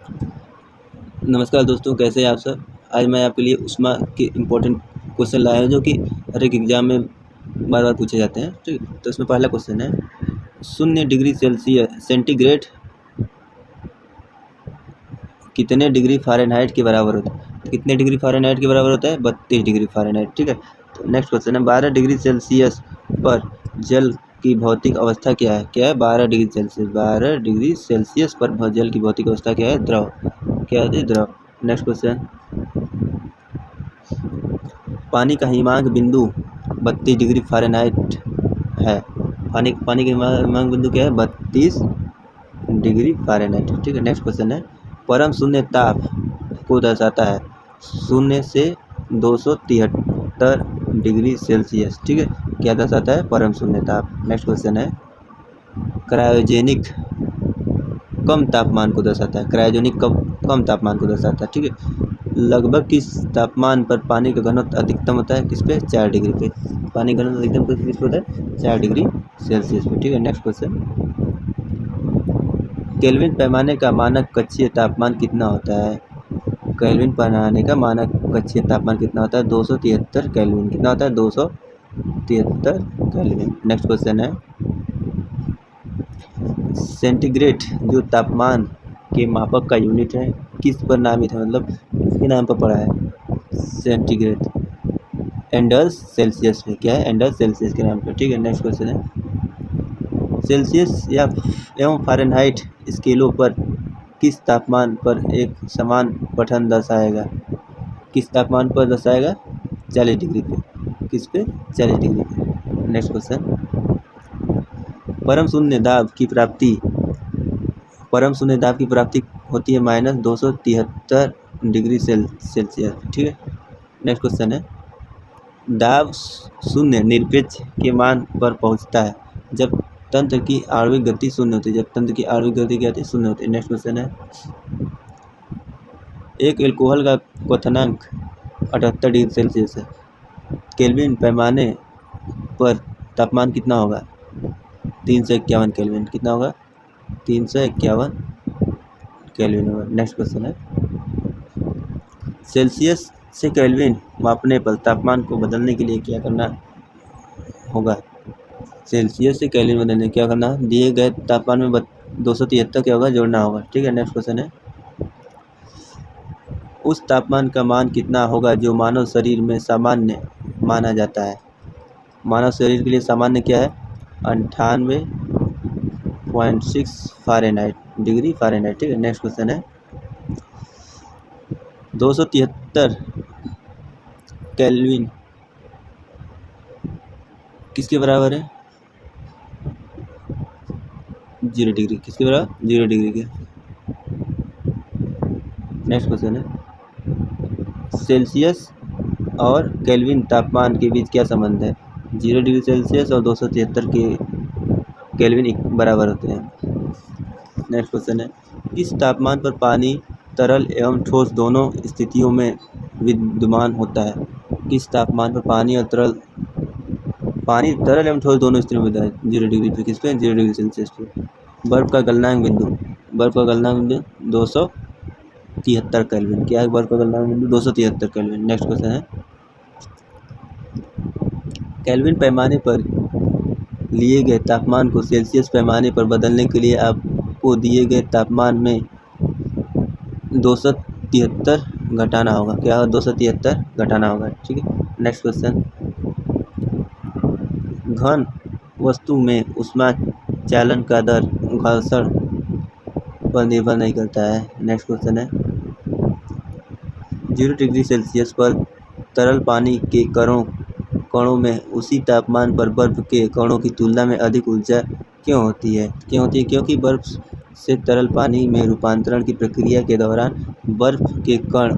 नमस्कार दोस्तों, कैसे हैं आप सब। आज मैं आपके लिए ऊष्मा के इम्पोर्टेंट क्वेश्चन लाया हूँ जो कि हर एक एग्जाम में बार बार पूछे जाते हैं। ठीक है, तो इसमें पहला क्वेश्चन है 0 डिग्री सेल्सियस सेंटीग्रेड कितने डिग्री फ़ारेनहाइट के बराबर होता है। तो कितने डिग्री फ़ारेनहाइट के बराबर होता है? 32 डिग्री फ़ारेनहाइट। ठीक है, तो नेक्स्ट क्वेश्चन है 12 डिग्री सेल्सियस पर जल की भौतिक अवस्था क्या है? क्या है? 12 डिग्री सेल्सियस। 12 डिग्री सेल्सियस पर जल की भौतिक अवस्था क्या है? द्रव। क्या है? द्रव। नेक्स्ट क्वेश्चन, पानी का हिमांक बिंदु 32 डिग्री फ़ारेनहाइट है। पानी का हिमांक बिंदु क्या है? 32 डिग्री फ़ारेनहाइट। ठीक है, नेक्स्ट क्वेश्चन है परम शून्य ताप को दर्शाता है 0 से 273 डिग्री सेल्सियस। ठीक है, क्या दर्शाता है? परम शून्य ताप। नेक्स्ट क्वेश्चन है क्रायोजेनिक कम तापमान को दर्शाता है। क्रायोजेनिक कम तापमान को दर्शाता है। ठीक है, लगभग किस तापमान पर पानी का घनत्व अधिकतम होता है? किस पे? 4 डिग्री पे। पानी का घनत्व अधिकतम किस पे होता है? 4 डिग्री सेल्सियस पे। ठीक है, नेक्स्ट क्वेश्चन, केल्विन पैमाने का मानक कक्षीय तापमान कितना होता है? केल्विन पैमाने का मानक कक्षीय तापमान कितना होता है? 273 केल्विन। कितना होता है? 273 केल्विन। नेक्स्ट क्वेश्चन है सेंटीग्रेड जो तापमान के मापक का यूनिट है किस पर नामित है? मतलब किसके नाम पर पड़ा है? सेंटीग्रेड एंडर्स सेल्सियस पे। क्या है? एंडर्स सेल्सियस के नाम पर। ठीक है, नेक्स्ट क्वेश्चन है सेल्सियस या एवं फ़ारेनहाइट स्केलों पर किस तापमान पर एक समान पठन दर्शाएगा? किस तापमान पर दर्शाएगा? 40 डिग्री पे। किस पे? 40 डिग्री पे। नेक्स्ट क्वेश्चन, परम शून्य दाब की प्राप्ति होती है -273 डिग्री सेल्सियस। ठीक है, नेक्स्ट क्वेश्चन है दाब शून्य निरपेक्ष के मान पर पहुंचता है जब तंत्र की आणविक गति शून्य होती है। जब तंत्र की आणविक गति क्या होती है? शून्य होती है। नेक्स्ट क्वेश्चन है एक एल्कोहल का क्वथनांक 78 डिग्री सेल्सियस है। केल्विन पैमाने पर तापमान कितना होगा? 351 केल्विन। कितना होगा? 351 केल्विन होगा। नेक्स्ट क्वेश्चन है सेल्सियस से केल्विन मापने पर तापमान को बदलने के लिए क्या करना होगा? सेल्सियस से केल्विन बदलने क्या करना? दिए गए तापमान में 273 क्या होगा? जोड़ना होगा। ठीक है, नेक्स्ट क्वेश्चन है उस तापमान का मान कितना होगा जो मानव शरीर में सामान्य माना जाता है? मानव शरीर के लिए सामान्य क्या है? 98.6 डिग्री फ़ारेनहाइट। ठीक है, नेक्स्ट क्वेश्चन है 273 केल्विन किसके बराबर है? 0 डिग्री। किसके बराबर? 0 डिग्री के। नेक्स्ट क्वेश्चन है सेल्सियस और केल्विन तापमान के बीच क्या संबंध है? 0 डिग्री सेल्सियस और 273 के केल्विन बराबर होते हैं। नेक्स्ट क्वेश्चन है किस तापमान पर पानी तरल एवं ठोस दोनों स्थितियों में विद्यमान होता है? किस तापमान पर पानी तरल एवं ठोस दोनों स्थितियों में होता है? 0 डिग्री पे। किस पे? 0 डिग्री सेल्सियस पे। बर्फ का गलनांक बिंदु 273 केल्विन। क्या है बर्फ का गलनांक बिंदु? 273 केल्विन। नेक्स्ट क्वेश्चन है केल्विन पैमाने पर लिए गए तापमान को सेल्सियस पैमाने पर बदलने के लिए आपको दिए गए तापमान में 273 घटाना होगा। क्या होगा? 273 घटाना होगा। ठीक है, नेक्स्ट क्वेश्चन घन वस्तु में ऊष्मा चालन का दर घर्षण पर निर्भर नहीं करता है। नेक्स्ट क्वेश्चन है 0 डिग्री सेल्सियस पर तरल पानी के कणों में उसी तापमान पर बर्फ के कणों की तुलना में अधिक ऊर्जा क्यों होती है? क्योंकि बर्फ से तरल पानी में रूपांतरण की प्रक्रिया के दौरान बर्फ के कण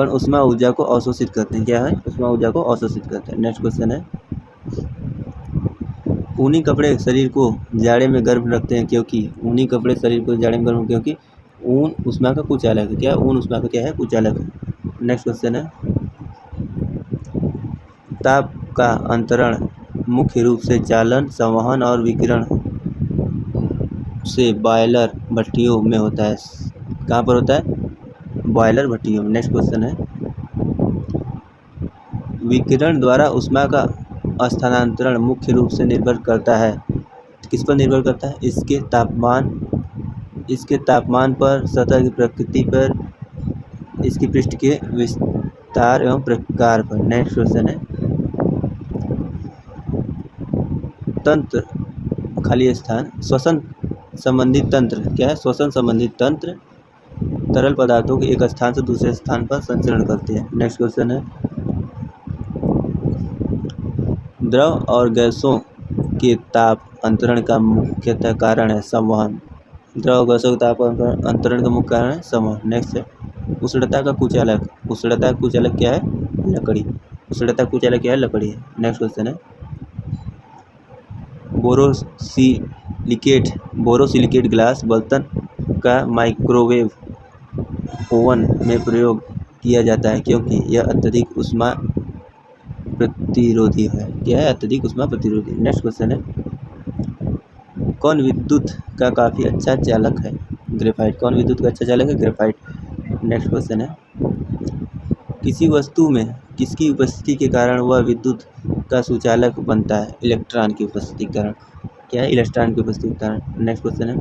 उष्मा ऊर्जा को अवशोषित करते हैं। क्या है? उष्मा ऊर्जा को अवशोषित करते हैं। नेक्स्ट क्वेश्चन है ऊनी कपड़े शरीर को जाड़े में गर्म रखते हैं क्योंकि ऊन उष्मा का कुचालक है। क्या? ऊन उष्मा का क्या है? कुचालक है। नेक्स्ट क्वेश्चन है ताप का अंतरण मुख्य रूप से चालन, संवहन और विकिरण से बॉयलर भट्टियों में होता है। कहाँ पर होता है? बॉयलर भट्टियों में। नेक्स्ट क्वेश्चन है, विकिरण द्वारा ऊष्मा का स्थानांतरण मुख्य रूप से निर्भर करता है, किस पर निर्भर करता है? इसके तापमान पर, सतह की प्रकृति पर, इसकी पृष्ठ के विस्तार एवं प्रकार पर। नेक्स्ट क्वेश्चन है, तंत्र खाली स्थान श्वसन संबंधी तंत्र क्या है? श्वसन संबंधी तंत्र तरल पदार्थों के एक स्थान से दूसरे स्थान पर संचरण करते हैं। नेक्स्ट क्वेश्चन है, द्रव और गैसों के ताप अंतरण का मुख्यतः कारण है संवहन। द्रव और गैसों के ताप अंतरण का मुख्य कारण है संवहन। नेक्स्ट है, उष्णता का कुचालक। उष्णता का कुचालक क्या है? लकड़ी। उष्णता का कुचालक क्या है? लकड़ी है। नेक्स्ट क्वेश्चन है, बोरोसिलिकेट ग्लास बर्तन का माइक्रोवेव ओवन में प्रयोग किया जाता है क्योंकि यह अत्यधिक ऊष्मा प्रतिरोधी है। क्या है? अत्यधिक ऊष्मा प्रतिरोधी। नेक्स्ट क्वेश्चन है, कौन विद्युत का काफ़ी अच्छा चालक है? ग्रेफाइट। कौन विद्युत का अच्छा चालक है? ग्रेफाइट। नेक्स्ट क्वेश्चन है, किसी वस्तु में किसकी उपस्थिति के कारण वह विद्युत का सुचालक बनता है? इलेक्ट्रॉन की उपस्थिति के कारण। क्या है? इलेक्ट्रॉन की उपस्थिति के कारण। नेक्स्ट क्वेश्चन है,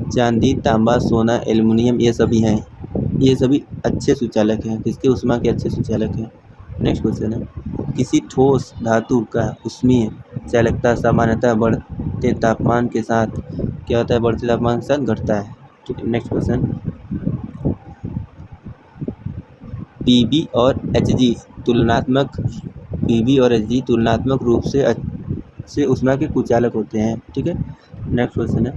चांदी, तांबा, सोना, एल्युमिनियम ये सभी हैं, ये सभी अच्छे सुचालक हैं, किसके? ऊष्मा के अच्छे सुचालक हैं। नेक्स्ट क्वेश्चन है, किसी ठोस धातु का ऊष्मीय चालकता सामान्यतः बढ़ते तापमान के साथ क्या होता है? बढ़ते तापमान के साथ घटता है। ठीक है। नेक्स्ट क्वेश्चन, पीबी और एचजी तुलनात्मक रूप से अच्छे ऊष्मा के कुचालक होते हैं। ठीक है। नेक्स्ट क्वेश्चन है,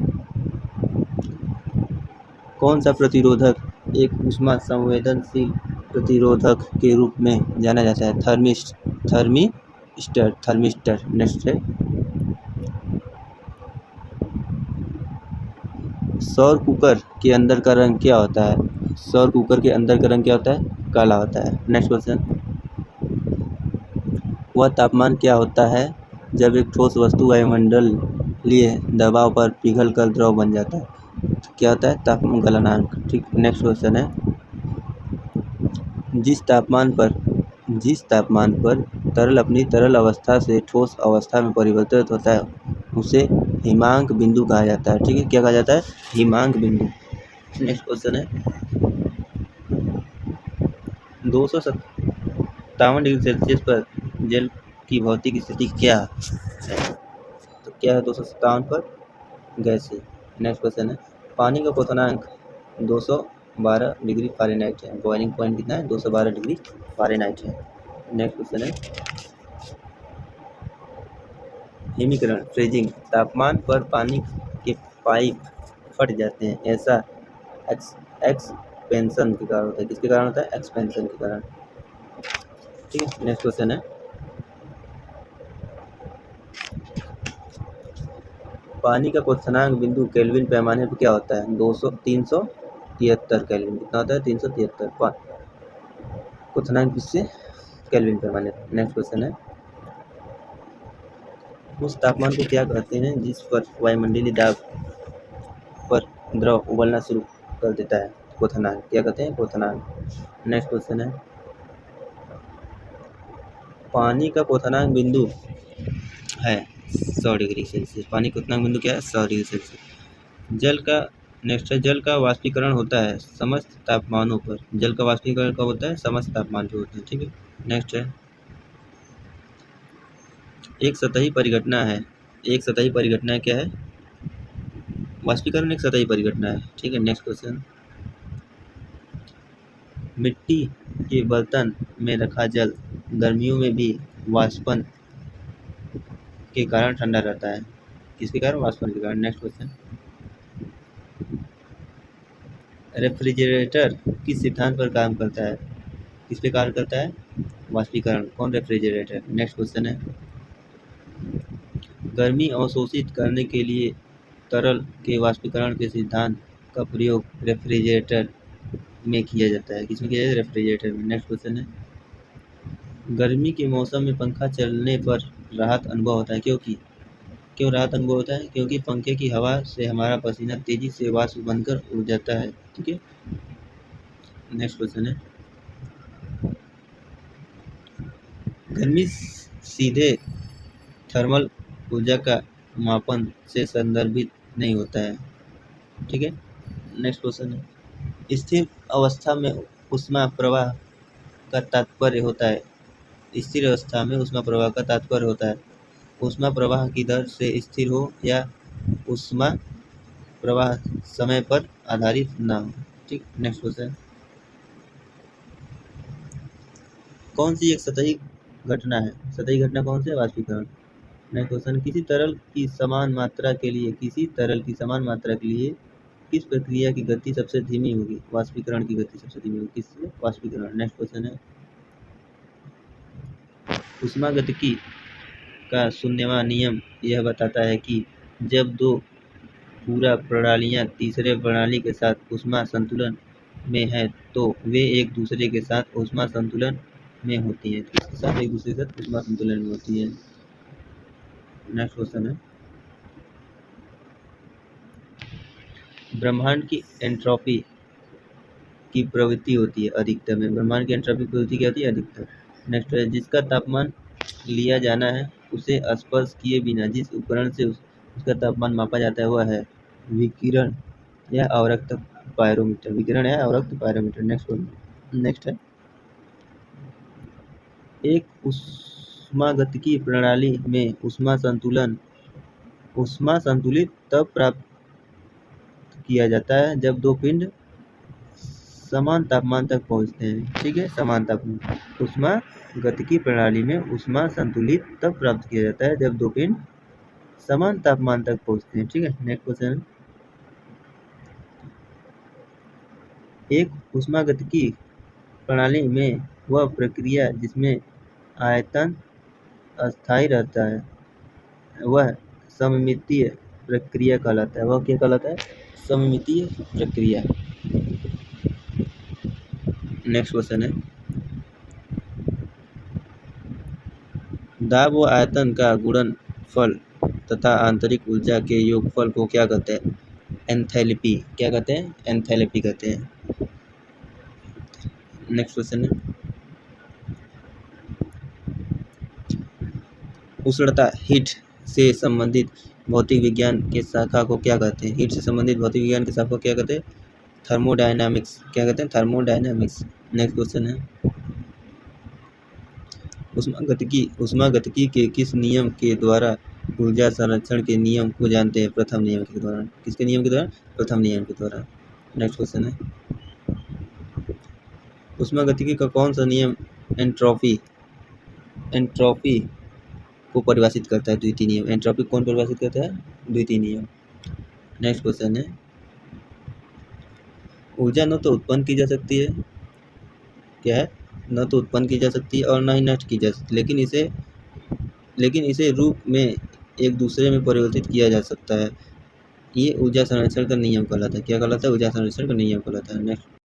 कौन सा प्रतिरोधक एक ऊष्मा संवेदनशील प्रतिरोधक के रूप में जाना जाता है? थर्मिस्टर। नेक्स्ट है, सौर कुकर के अंदर का रंग क्या होता है? सौर कुकर के अंदर का रंग क्या होता है? काला होता है। नेक्स्ट क्वेश्चन, वह तापमान क्या होता है जब एक ठोस वस्तु वायुमंडलीय दबाव पर पिघल कर द्रव बन जाता है? क्या होता है? तापमान गलनांक। ठीक। नेक्स्ट क्वेश्चन है, जिस तापमान पर तरल अपनी तरल अवस्था से ठोस अवस्था में परिवर्तित होता है उसे हिमांक बिंदु कहा जाता है। ठीक है। क्या कहा जाता है? हिमांक बिंदु। नेक्स्ट क्वेश्चन है, 257 डिग्री सेल्सियस पर जल की भौतिक स्थिति क्या है? तो क्या है 257 पर? गैसीय। नेक्स्ट क्वेश्चन है, पानी का क्वथनांक 212 डिग्री फ़ारेनहाइट है। बॉइलिंग पॉइंट कितना है? 212 डिग्री फ़ारेनहाइट है। नेक्स्ट क्वेश्चन है, हिमीकरण फ्रीजिंग, तापमान पर पानी के पाइप फट जाते हैं, ऐसा एक्सपेंशन के कारण होता है। किसके कारण होता है? एक्सपेंशन के कारण। ठीक है। नेक्स्ट क्वेश्चन है, पानी का क्वथनांक बिंदु केल्विन पैमाने पर क्या होता है? 373 केल्विन। कितना होता है? 373 क्वथनांक किससे? केल्विन पैमाने पर। नेक्स्ट क्वेश्चन है, उस तापमान को क्या कहते हैं जिस पर वायुमंडलीय दाब पर द्रव उबलना शुरू कर देता है? क्वथनांक। क्या कहते हैं? क्वथनांक। नेक्स्ट क्वेश्चन है, पानी का क्वथनांक बिंदु है 100 डिग्री सेल्सियस। पानी का क्वथनांक बिंदु क्या है? 100 डिग्री सेल्सियस। नेक्स्ट है, जल का वाष्पीकरण होता है समस्त तापमानों पर। जल का वाष्पीकरण कब होता है? समस्त तापमान पर होता है। ठीक है। नेक्स्ट है, एक सतही परिघटना है। एक सतही परिघटना क्या है? वाष्पीकरण एक सतही परिघटना है। ठीक है। नेक्स्ट क्वेश्चन, मिट्टी के बर्तन में रखा जल गर्मियों में भी वाष्पन के कारण ठंडा रहता है। किसके कारण? वाष्पन के कारण। नेक्स्ट क्वेश्चन, रेफ्रिजरेटर किस सिद्धांत पर काम करता है? किस पे कार्य करता है? वाष्पीकरण। कौन? रेफ्रिजरेटर। नेक्स्ट क्वेश्चन है, गर्मी अवशोषित करने के लिए तरल के वाष्पीकरण के सिद्धांत का प्रयोग रेफ्रिजरेटर में किया जाता है। किसमें किया जाता है? रेफ्रिजरेटर में। नेक्स्ट क्वेश्चन है, गर्मी के मौसम में पंखा चलने पर राहत अनुभव होता है क्योंकि क्यों राहत अनुभव होता है? क्योंकि पंखे की हवा से हमारा पसीना तेजी से वाष्प बनकर उड़ जाता है। ठीक है, नेक्स्ट क्वेश्चन है, गर्मी सीधे थर्मल ऊर्जा का मापन से संदर्भित नहीं होता है। ठीक है, नेक्स्ट क्वेश्चन है, स्थिर अवस्था में ऊष्मा प्रवाह का तात्पर्य होता है। स्थिर अवस्था में ऊष्मा प्रवाह का तात्पर्य होता है ऊष्मा प्रवाह की दर से स्थिर हो या ऊष्मा प्रवाह समय पर आधारित ना हो। ठीक, नेक्स्ट क्वेश्चन, कौन सी एक सतही घटना है? सतही घटना कौन सी है? वाष्पीकरण। नेक्स्ट क्वेश्चन, किसी तरल की समान मात्रा के लिए किस प्रक्रिया की गति सबसे धीमी होगी? वाष्पीकरण की गति सबसे धीमी होगी किससे? वाष्पीकरण। नेक्स्ट क्वेश्चन है, ऊष्मागतिकी का शून्यवां नियम यह बताता है कि जब दो पूरा प्रणालियाँ तीसरे प्रणाली के साथ ऊष्मा संतुलन में है तो वे एक दूसरे के साथ ऊष्मा संतुलन में होती हैं। किसके साथ? एक दूसरे के साथ ऊष्मा संतुलन में होती है। नेक्स्ट क्वेश्चन है, ब्रह्मांड की एंट्रोपी की प्रवृत्ति होती है अधिकतम में। ब्रह्मांड की एंट्रोपी की प्रवृत्ति क्या होती है? अधिकतम। नेक्स्ट है, जिसका तापमान लिया जाना है उसे स्पर्श किए बिना जिस उपकरण से उसका तापमान मापा जाता है वह है विकिरण या अवरक्त पायरोमीटर। विकिरण या अवरक्त पायरोमीटर। नेक्स्ट है, एक ऊष्मागतिकी प्रणाली में ऊष्मा संतुलित तब प्राप्त किया जाता है जब दो पिंड समान तापमान तक पहुंचते हैं। ठीक है, समान तापमान। ऊष्मागतिकी प्रणाली में ऊष्मा संतुलित तब प्राप्त किया जाता है जब दो पिंड समान तापमान तक पहुंचते हैं। ठीक है, नेक्स्ट क्वेश्चन, एक ऊष्मागतिकी प्रणाली में वह प्रक्रिया जिसमें आयतन अस्थायी रहता है वह सममितीय प्रक्रिया कहलाता है। वह क्या कहलाता है? सममितीय प्रक्रिया। नेक्स्ट क्वेश्चन है, दाब व आयतन का गुणनफल तथा आंतरिक ऊर्जा के योगफल को क्या कहते हैं? एंथैल्पी। क्या कहते हैं? एंथैल्पी कहते हैं। नेक्स्ट क्वेश्चन है, उष्णता हीट से संबंधित भौतिक विज्ञान के शाखा को क्या कहते हैं? हीट से संबंधित भौतिक विज्ञान के शाखा को क्या कहते हैं? थर्मोडायनामिक्स। क्या कहते हैं? थर्मोडायनामिक्स। नेक्स्ट क्वेश्चन है, उष्मागतिकी के किस नियम के द्वारा ऊर्जा संरक्षण के नियम को जानते हैं? प्रथम नियम के द्वारा। किसके नियम के द्वारा? प्रथम नियम के द्वारा। नेक्स्ट क्वेश्चन है, उष्मागतिकी का कौन सा नियम एंट्रोपी को परिभाषित करता है? द्वितीय नियम। एंट्रोपी कौन परिभाषित करता है? द्वितीय नियम। नेक्स्ट क्वेश्चन है, ऊर्जा न तो उत्पन्न की जा सकती है, क्या है? न तो उत्पन्न की जा सकती है और न ही नष्ट की जा सकती, लेकिन इसे रूप में एक दूसरे में परिवर्तित किया जा सकता है। ये ऊर्जा संरक्षण का नियम कहलाता है। क्या कहलाता है? ऊर्जा संरक्षण का नियम कहलाता है। नेक्स्ट